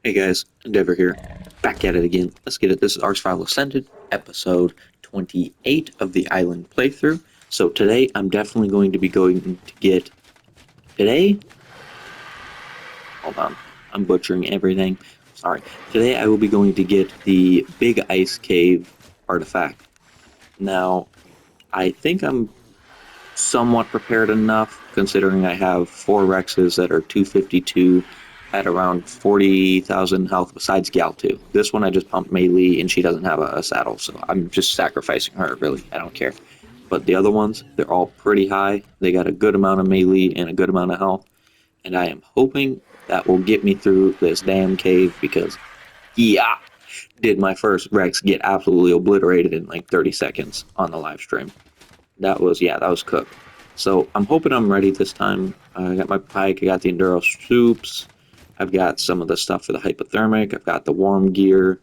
Hey guys, Endeavor here, back at it again. Let's get it. This is Ark Survival Ascended, episode 28 of the island playthrough. So today I'm definitely going to be going to get, today, hold on, I'm butchering everything. Sorry. Today I will be going to get the Big Ice Cave artifact. Now, I think I'm somewhat prepared enough, considering I have 4 Rexes that are 252 at around 40,000 health besides Gal 2. This one I just pumped melee and she doesn't have a saddle, so I'm just sacrificing her, really. I don't care. But the other ones, they're all pretty high. They got a good amount of melee and a good amount of health, and I am hoping that will get me through this damn cave because, yeah, did my first Rex get absolutely obliterated in like 30 seconds on the live stream. That was cooked. So I'm hoping I'm ready this time. I got my pike, I got the Enduro soups, I've got some of the stuff for the hypothermic, I've got the warm gear,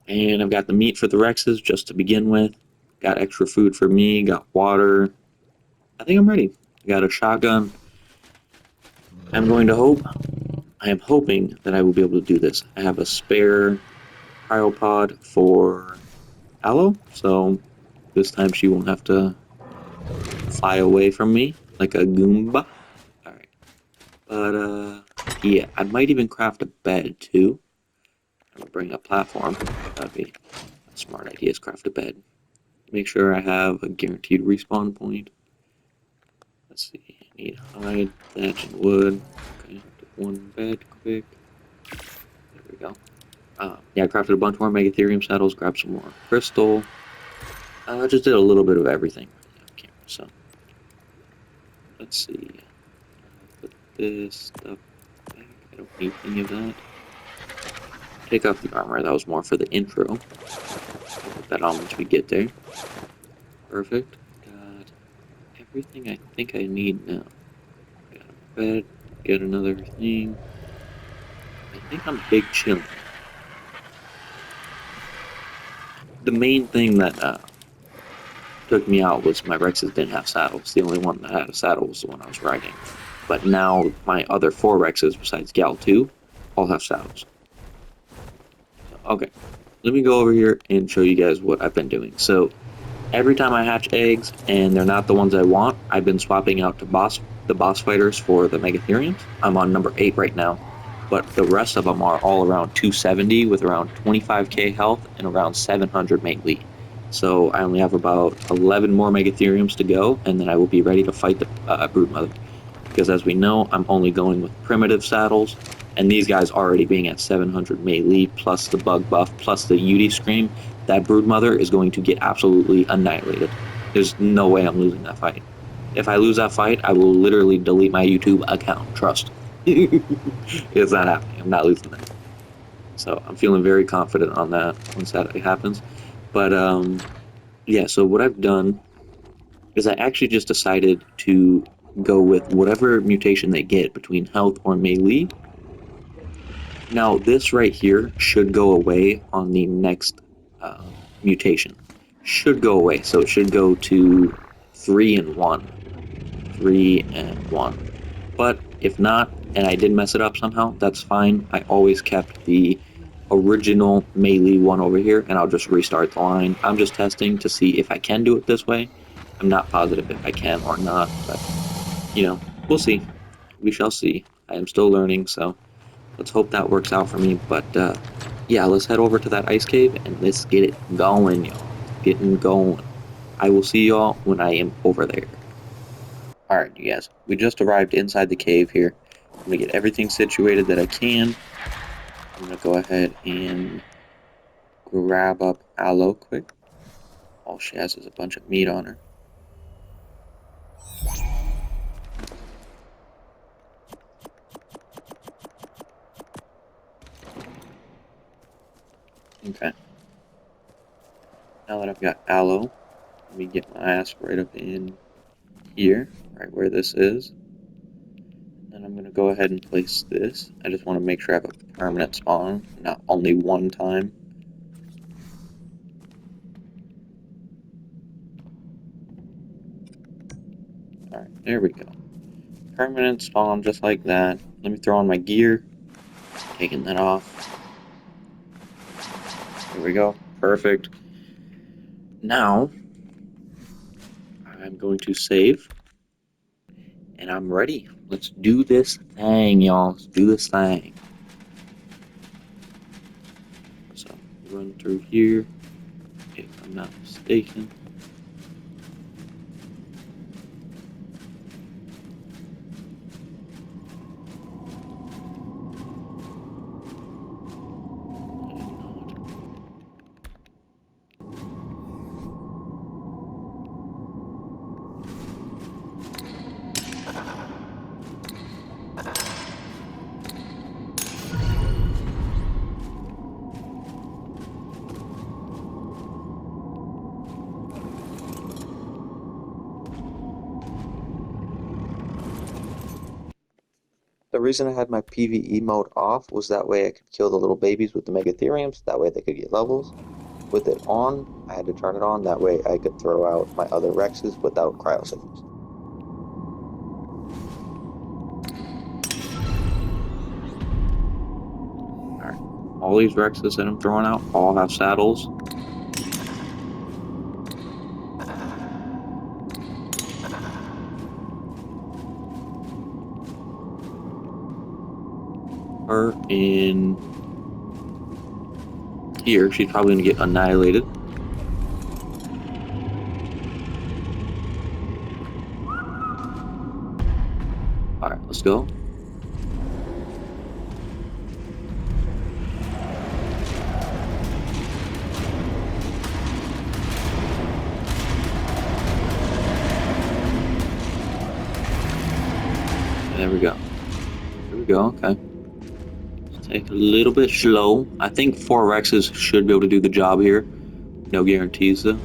and I've got the meat for the Rexes just to begin with. Got extra food for me, got water. I think I'm ready. I got a shotgun. I'm going to hope. I am hoping that I will be able to do this. I have a spare cryopod for Aloe, so this time she won't have to fly away from me like a Goomba. Alright. But, yeah, I might even craft a bed, too. I'm gonna bring a platform. That'd be a smart idea, is craft a bed. Make sure I have a guaranteed respawn point. Let's see, I need hide, thatch, and wood. Okay, do one bed quick. There we go. Yeah, I crafted a bunch more Megatherium saddles, grabbed some more crystal. I just did a little bit of everything on camera, so. Let's see. Put this stuff back. I don't need any of that. Take off the armor, that was more for the intro. I'll put that on once we get there. Perfect. Got everything I think I need now. Got a bed, got another thing. I think I'm big chilling. The main thing that took me out was my Rexes didn't have saddles. The only one that had a saddle was the one I was riding. But now my other 4 Rexes besides Gal 2 all have saddles. Okay, let me go over here and show you guys what I've been doing. So every time I hatch eggs and they're not the ones I want, I've been swapping out to the boss fighters for the Megatheriums. I'm on number 8 right now, but the rest of them are all around 270 with around 25k health and around 700 melee. So I only have about 11 more Megatheriums to go, and then I will be ready to fight the Broodmother. Because as we know, I'm only going with primitive saddles, and these guys already being at 700 melee, plus the bug buff, plus the UD scream, that Broodmother is going to get absolutely annihilated. There's no way I'm losing that fight. If I lose that fight, I will literally delete my YouTube account. Trust. It's not happening. I'm not losing that. So I'm feeling very confident on that once that happens. But yeah, so what I've done is I actually just decided to go with whatever mutation they get between health or melee. Now, this right here should go away on the next mutation. Should go away, so it should go to 3 and 1. 3 and 1. But if not, and I did mess it up somehow, that's fine. I always kept the original melee one over here, and I'll just restart the line. I'm just testing to see if I can do it this way. I'm not positive if I can or not, but, we'll see. We shall see. I am still learning, so let's hope that works out for me. But, yeah, let's head over to that ice cave, and let's get it going, y'all. Getting going. I will see y'all when I am over there. Alright, you guys, we just arrived inside the cave here. I'm gonna get everything situated that I can. I'm gonna go ahead and grab up Aloe quick. All she has is a bunch of meat on her. Okay. Now that I've got Aloe, let me get my ass right up in here, right where this is. And I'm gonna go ahead and place this. I just want to make sure I have a permanent spawn, not only one time. Alright, there we go. Permanent spawn just like that. Let me throw on my gear. Taking that off. Here we go. Perfect. Now, I'm going to save. And I'm ready. Let's do this thing, y'all. Let's do this thing. So, run through here, if I'm not mistaken. The reason I had my PvE mode off was that way I could kill the little babies with the Megatheriums, that way they could get levels. With it on, I had to turn it on, that way I could throw out my other Rexes without cryosickness. Alright, all these Rexes that I'm throwing out all have saddles. Her in here, she's probably going to get annihilated. Alright, let's go. There we go. There we go, okay. Let's take a little bit slow. I think 4 Rexes should be able to do the job here. No guarantees, though.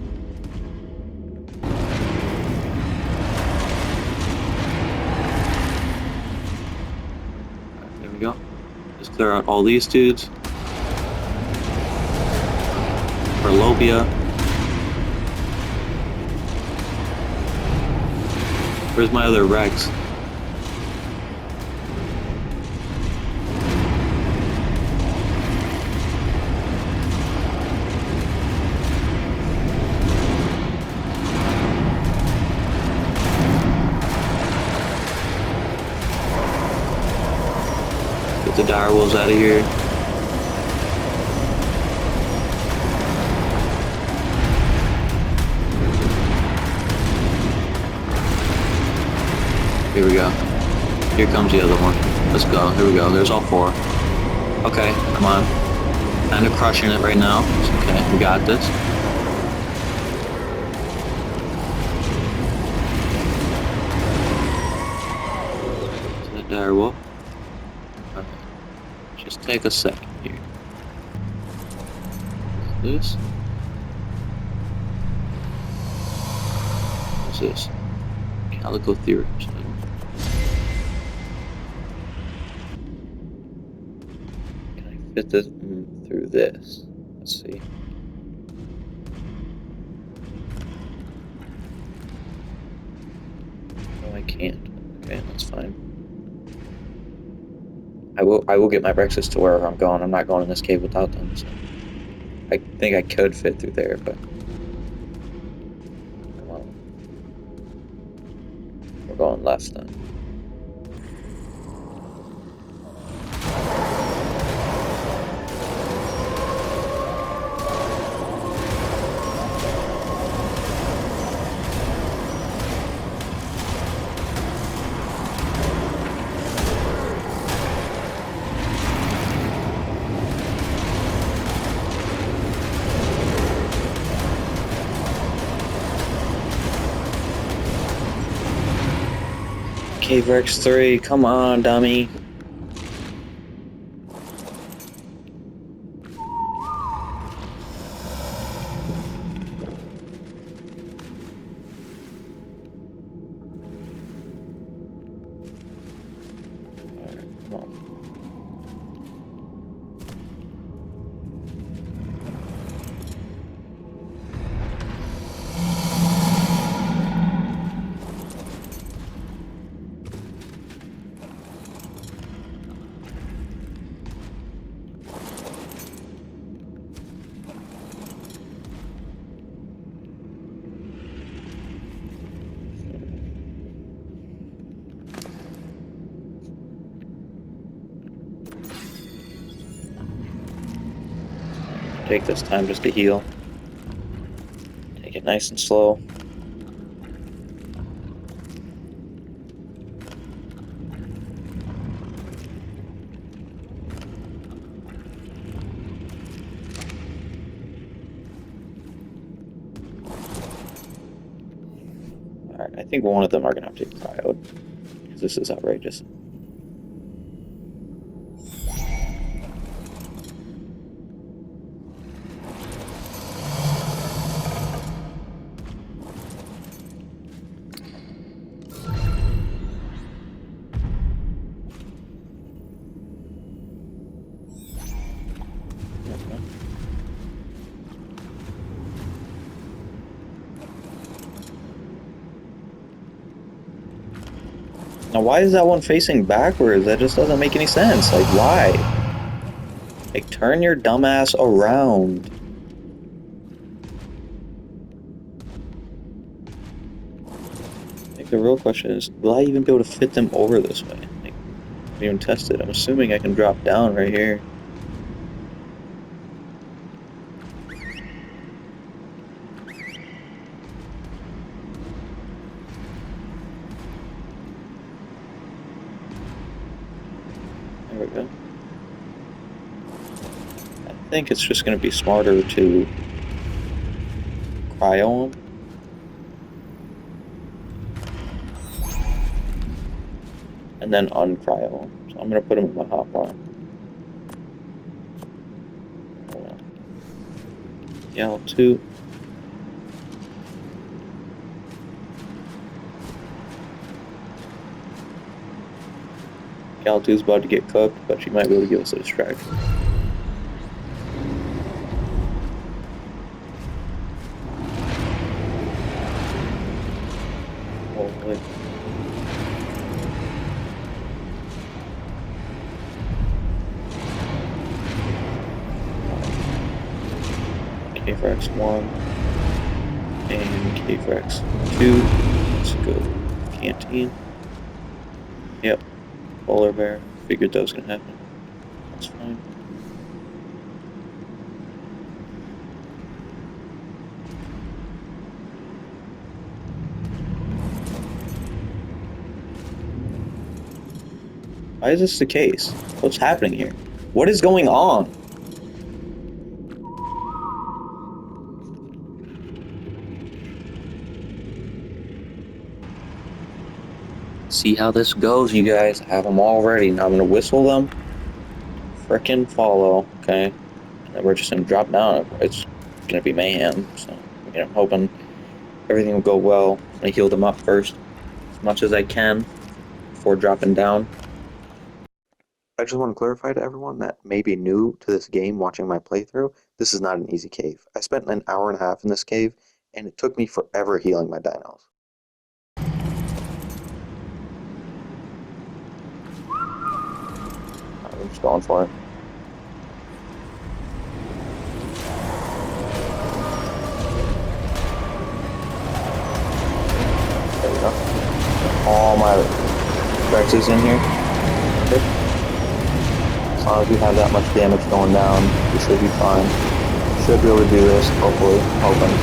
There we go. Just clear out all these dudes. For Lobia. Where's my other Rex? Get the direwolves out of here. Here we go. Here comes the other one. Let's go. Here we go. There's all 4. Okay, come on. Kind of crushing it right now. It's okay. We got this. Is that direwolf? Okay. Just take a second here. What's this? What's this? Calico Theorems. Can I fit this through this? Let's see. No, I can't. Okay, that's fine. I will get my Rexes to wherever I'm going. I'm not going in this cave without them. So I think I could fit through there, but come on. We're going left then. Cave Rex 3, come on, dummy. take this time just to heal. Take it nice and slow. Alright, I think one of them are gonna have to get cryoed, because this is outrageous. Now, why is that one facing backwards? That just doesn't make any sense. Like, why? Like, turn your dumbass around. Like, the real question is, will I even be able to fit them over this way? Like, I haven't even tested. I'm assuming I can drop down right here. There we go. I think it's just going to be smarter to cryo them. And then uncryo them. So I'm going to put them in my hotbar. Yeah, 2. Gal 2's about to get cooked, but she might be able to give us a distraction. Holy. KFRX 1 and KFRX 2. Let's go. Canteen. Yep. Polar bear. Figured that was gonna happen. That's fine. Why is this the case? What's happening here? What is going on? See how this goes, you guys. I have them all ready. Now I'm gonna whistle them. Frickin' follow, okay? And then we're just gonna drop down. It's gonna be mayhem. So, I'm hoping everything will go well. I heal them up first, as much as I can, before dropping down. I just want to clarify to everyone that may be new to this game watching my playthrough, this is not an easy cave. I spent an hour and a half in this cave, and it took me forever healing my dinos. I'm just going for it. There we go. All my Rexes in here. Okay. As long as we have that much damage going down, we should be fine. Should be able to do this, hopefully, hoping.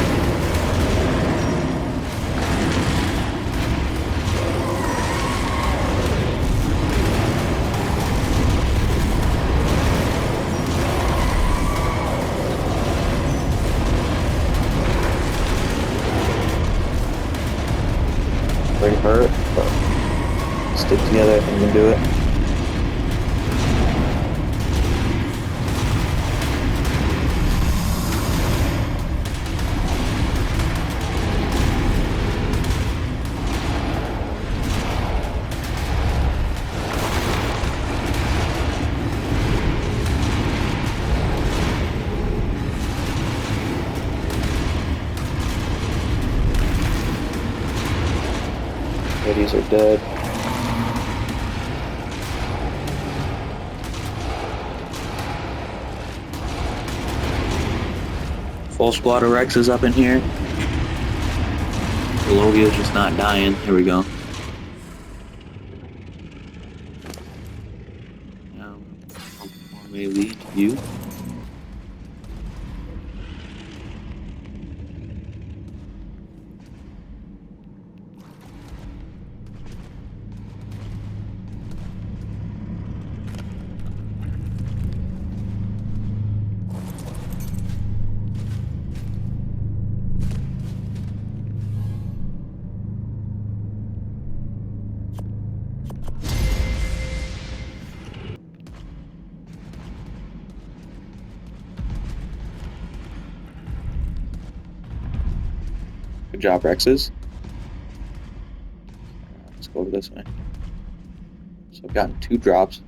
Pretty hurt, but stick together, I think we can do it. Ladies are dead. Full squad of Rexes up in here. Logia's just not dying. Here we go. Now, may lead you. Good job, Rexes. Let's go over this way. So I've gotten 2 drops.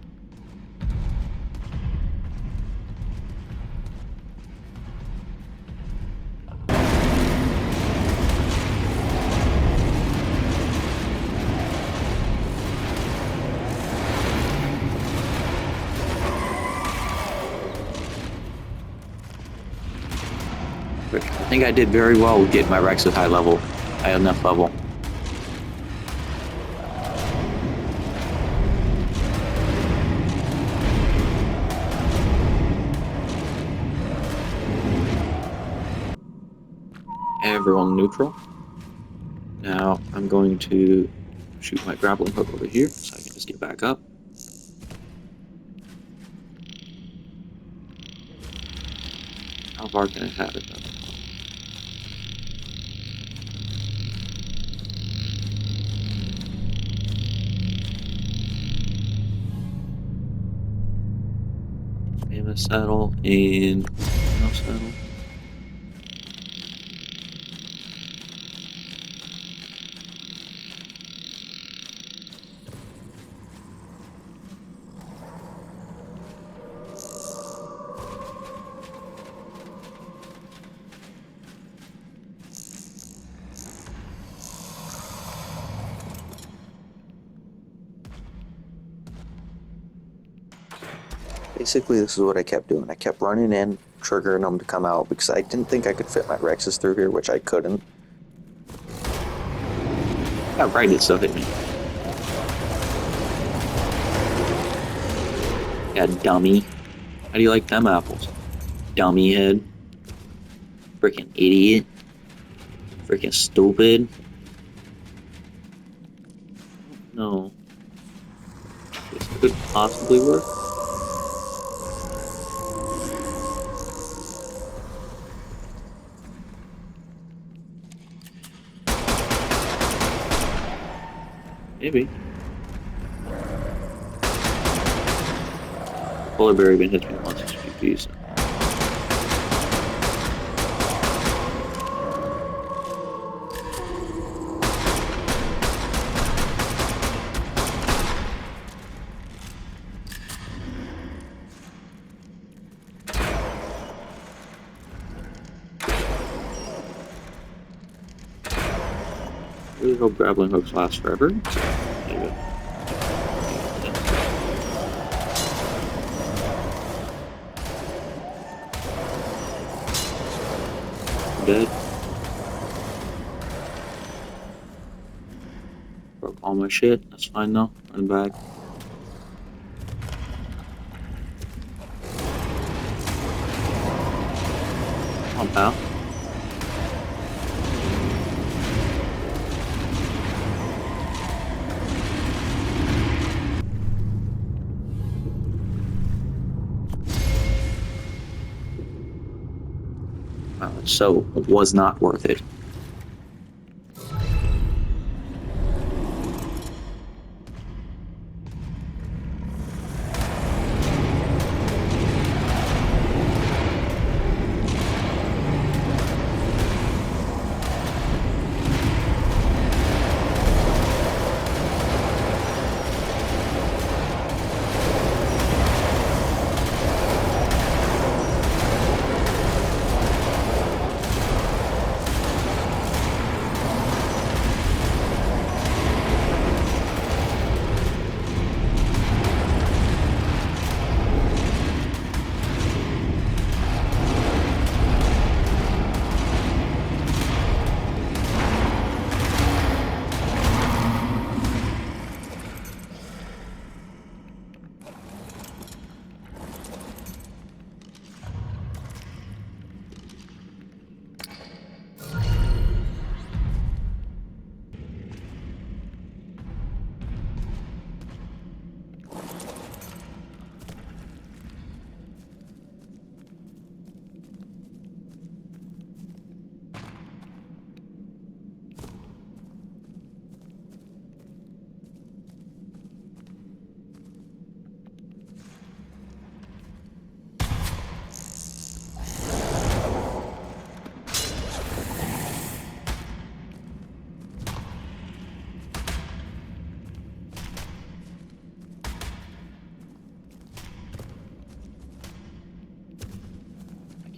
I think I did very well with getting my Rex at high enough level. Everyone neutral. Now I'm going to shoot my grappling hook over here so I can just get back up. How far can I have it though? Famous saddle and no saddle. Basically, this is what I kept doing. I kept running in, triggering them to come out because I didn't think I could fit my Rexes through here, which I couldn't. That right, it still hit me. Yeah, dummy. How do you like them apples? Dummy head. Freaking idiot. Freaking stupid. No. This could possibly work. Maybe. Polar bear even hits me once it's PP, so. I really hope grappling hooks last forever. Maybe. Dead. Broke all my shit. That's fine though. Run back. Come on, pal. So it was not worth it.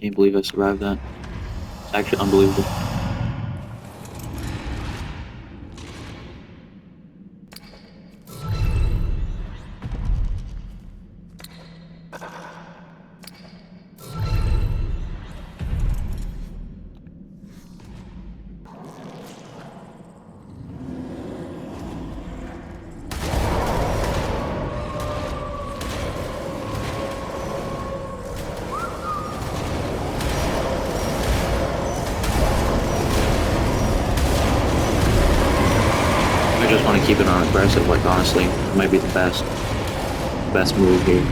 Can't believe I survived that. It's actually unbelievable. I just want to keep it on aggressive, like honestly, it might be the best move here.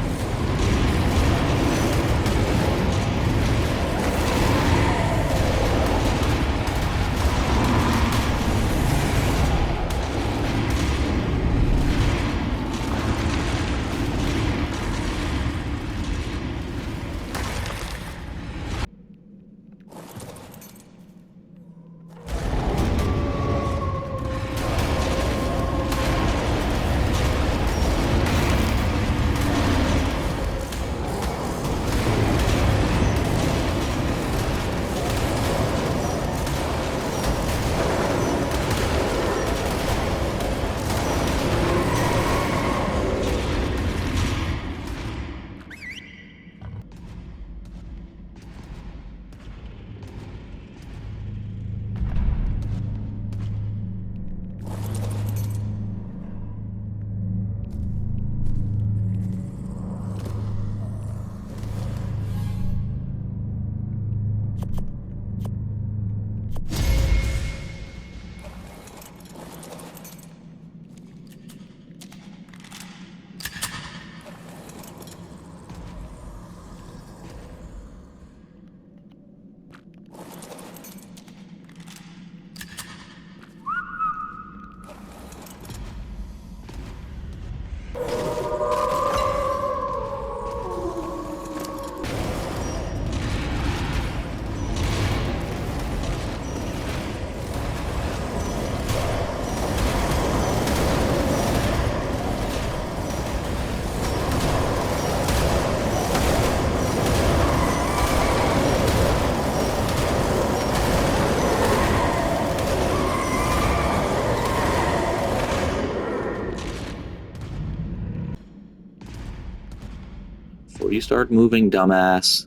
Before you start moving, dumbass.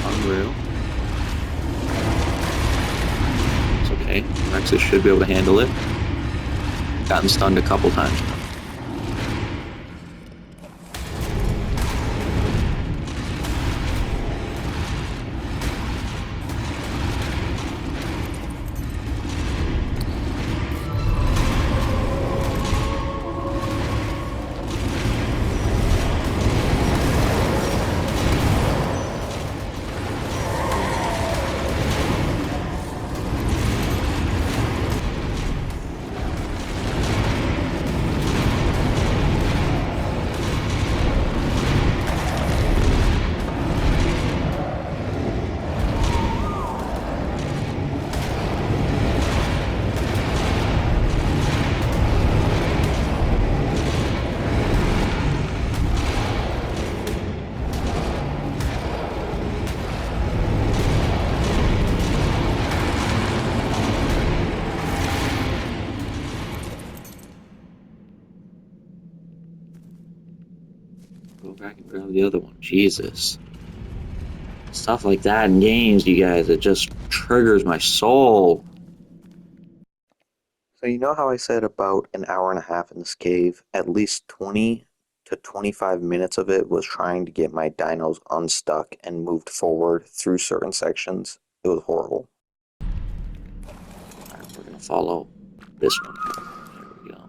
Unreal. It's okay. Rexus should be able to handle it. Gotten stunned a couple times now. Go back and grab the other one. Jesus. Stuff like that in games, you guys, it just triggers my soul. So you know how I said about an hour and a half in this cave? At least 20 to 25 minutes of it was trying to get my dinos unstuck and moved forward through certain sections. It was horrible. Alright, we're gonna follow this one. There we go.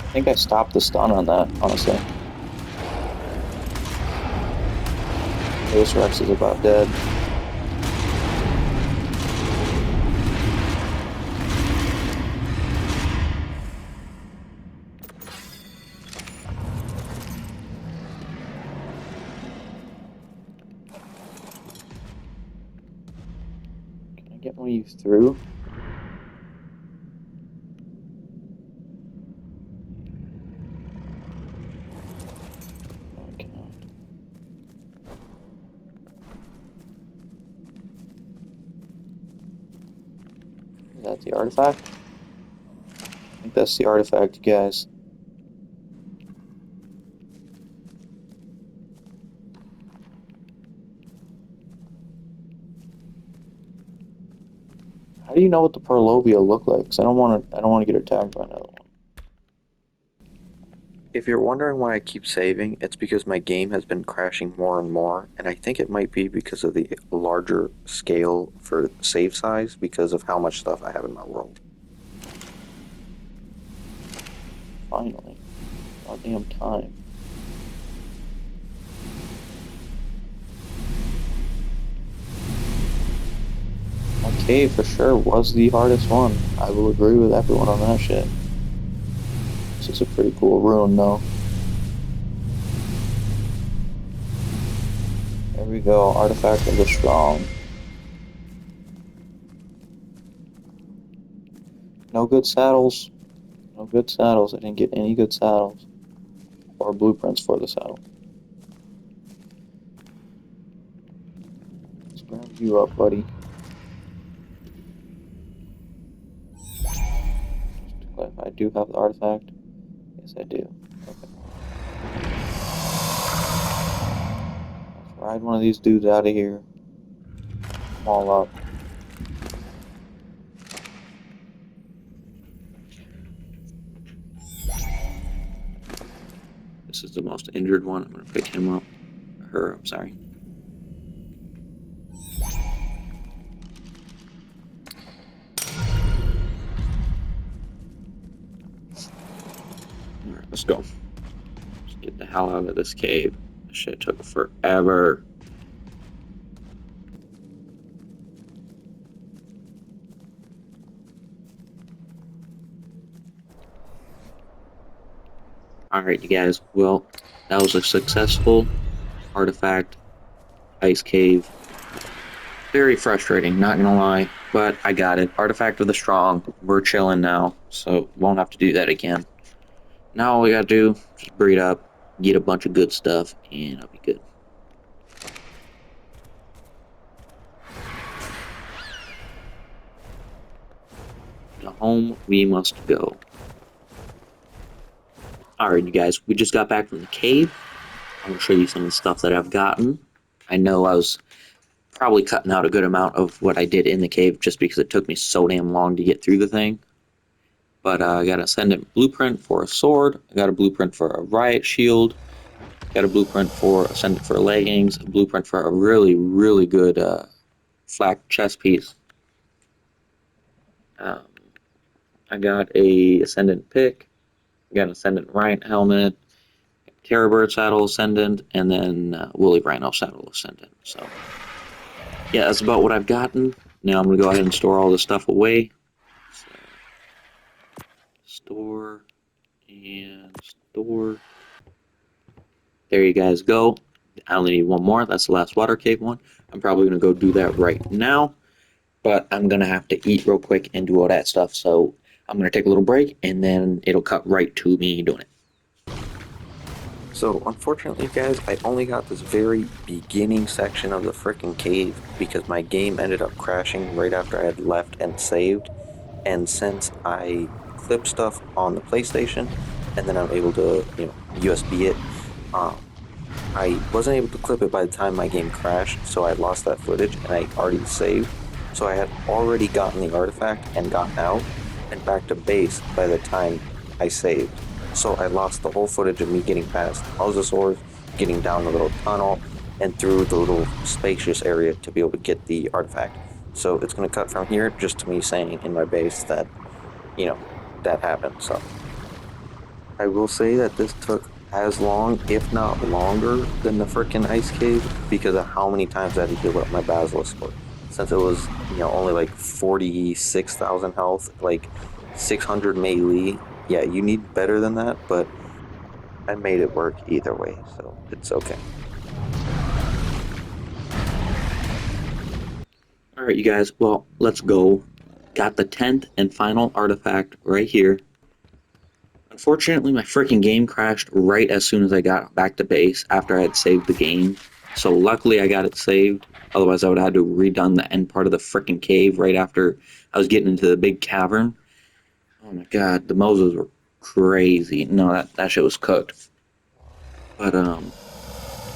I think I stopped the stun on that, honestly. This Rex is about dead. get one of you through. No, I cannot. Is that the artifact? I think that's the artifact, you guys. How do you know what the Perlovia look like? Because I don't want to get attacked by another one. If you're wondering why I keep saving, it's because my game has been crashing more and more, and I think it might be because of the larger scale for save size because of how much stuff I have in my world. Finally. Goddamn time. My cave for sure was the hardest one. I will agree with everyone on that shit. This is a pretty cool ruin though. There we go, Artifact of the Strong. No good saddles. No good saddles. I didn't get any good saddles. Or blueprints for the saddle. Let's grab you up, buddy. I do have the artifact. Yes, I do. Okay. Let's ride one of these dudes out of here. Come all up. This is the most injured one. I'm gonna pick him up. Her, I'm sorry. Alright, let's go. Let's get the hell out of this cave. This shit took forever. Alright, you guys. Well, that was a successful artifact ice cave. Very frustrating, not gonna lie, but I got it. Artifact of the Strong. We're chilling now, so won't have to do that again. Now all we gotta do, just breed up, get a bunch of good stuff, and I'll be good. To home we must go. Alright, you guys, we just got back from the cave. I'm gonna show you some of the stuff that I've gotten. I know I was probably cutting out a good amount of what I did in the cave just because it took me so damn long to get through the thing. But I got an Ascendant blueprint for a sword. I got a blueprint for a riot shield. Got a blueprint for Ascendant for leggings. A blueprint for a really, really good flak chest piece. I got a Ascendant pick. I got an Ascendant Rhino helmet. Terror Bird saddle Ascendant. And then Woolly Rhino saddle Ascendant. So, yeah, that's about what I've gotten. Now I'm going to go ahead and store all this stuff away. So, store and store. There you guys go. I only need one more. That's the last water cave one. I'm probably going to go do that right now. But I'm going to have to eat real quick and do all that stuff. So I'm going to take a little break and then it'll cut right to me doing it. So unfortunately, guys, I only got this very beginning section of the frickin' cave because my game ended up crashing right after I had left and saved. And since I clip stuff on the PlayStation and then I'm able to, USB it, I wasn't able to clip it by the time my game crashed, so I lost that footage and I already saved. So I had already gotten the artifact and gotten out and back to base by the time I saved. So I lost the whole footage of me getting past Allosaurus, getting down the little tunnel, and through the little spacious area to be able to get the artifact. So it's going to cut from here just to me saying in my base that, that happened. So I will say that this took as long, if not longer, than the frickin' ice cave because of how many times I had to heal up my basilisk for. Since it was, only like 46,000 health, like 600 melee. Yeah, you need better than that, but I made it work either way, so it's okay. Alright, you guys, well, let's go. Got the 10th and final artifact right here. Unfortunately, my freaking game crashed right as soon as I got back to base after I had saved the game. So luckily I got it saved. Otherwise I would have had to redone the end part of the freaking cave right after I was getting into the big cavern. Oh my god, the Moses were crazy. No, that shit was cooked. But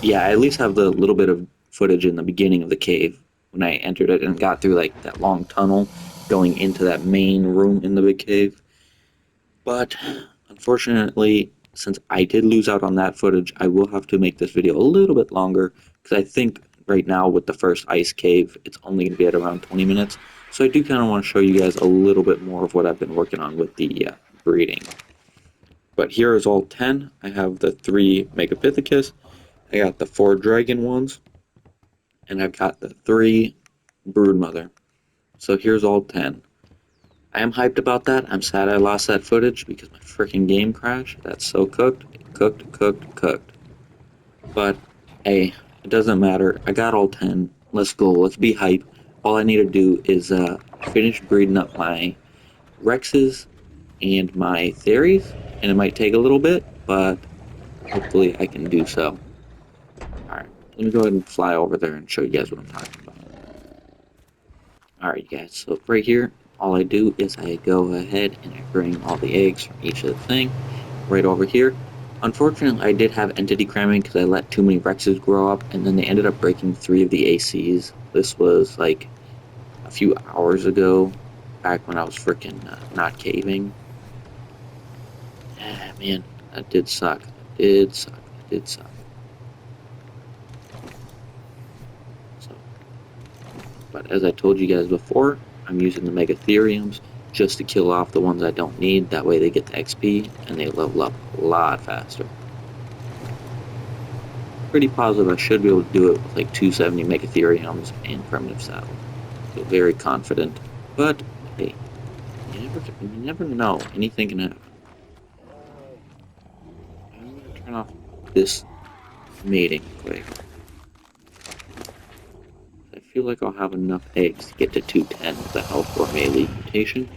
yeah, I at least have the little bit of footage in the beginning of the cave when I entered it and got through like that long tunnel going into that main room in the big cave. But unfortunately, since I did lose out on that footage, I will have to make this video a little bit longer because I think right now with the first ice cave, it's only going to be at around 20 minutes. So I do kind of want to show you guys a little bit more of what I've been working on with the breeding. But here is all 10. I have the 3 Megapithecus, I got the 4 Dragon ones, and I've got the 3 Broodmother. So here's all 10. I am hyped about that. I'm sad I lost that footage because my freaking game crashed. That's so cooked. Cooked. But hey, it doesn't matter. I got all 10. Let's go. Let's be hype. All I need to do is finish breeding up my Rexes and my Theories. And it might take a little bit, but hopefully I can do so. Alright, let me go ahead and fly over there and show you guys what I'm talking about. Alright, you guys, so right here, all I do is I go ahead and I bring all the eggs from each of the thing right over here. Unfortunately, I did have entity cramming because I let too many Rexes grow up, and then they ended up breaking 3 of the ACs. This was like a few hours ago, back when I was freaking not caving. Ah, man, that did suck. That did suck. So, but as I told you guys before, I'm using the Megatheriums just to kill off the ones I don't need. That way they get the XP and they level up a lot faster. Pretty positive I should be able to do it with like 270 Megatheriums and Primitive Saddle. Feel very confident. But hey, you never know. Anything can happen. I'm gonna turn off this mating quick. I feel like I'll have enough eggs to get to 210 with the health or melee mutation.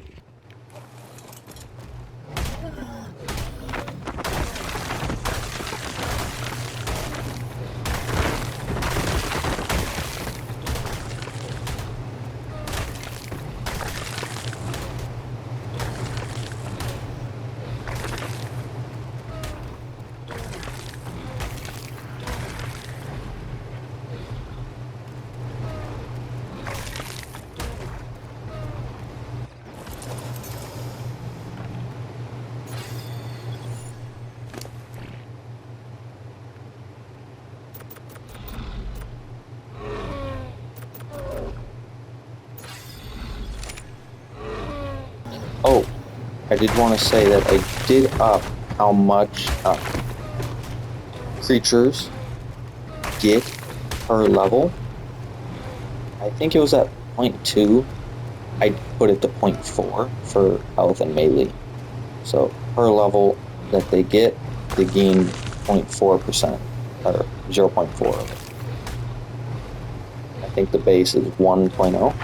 Oh, I did want to say that I did up how much creatures get per level. I think it was at 0.2. I put it to 0.4 for health and melee. So per level that they get, they gain 0.4% or 0.4 of it. I think the base is 1.0.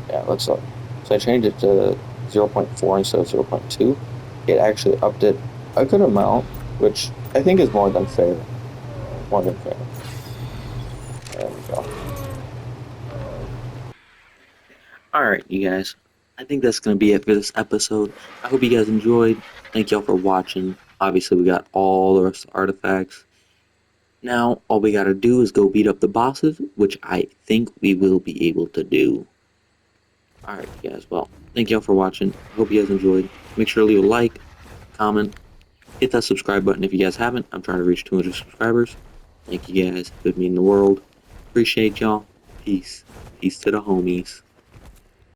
Yeah, it looks like. So I changed it to 0.4 instead of 0.2. It actually upped it a good amount, which I think is more than fair. More than fair. There we go. Alright, you guys. I think that's going to be it for this episode. I hope you guys enjoyed. Thank y'all for watching. Obviously, we got all the rest of the artifacts. Now, all we got to do is go beat up the bosses, which I think we will be able to do. Alright, guys, well, thank y'all for watching. I hope you guys enjoyed. Make sure to leave a like, comment, hit that subscribe button if you guys haven't. I'm trying to reach 200 subscribers. Thank you guys. It would mean the world. Appreciate y'all. Peace. Peace to the homies.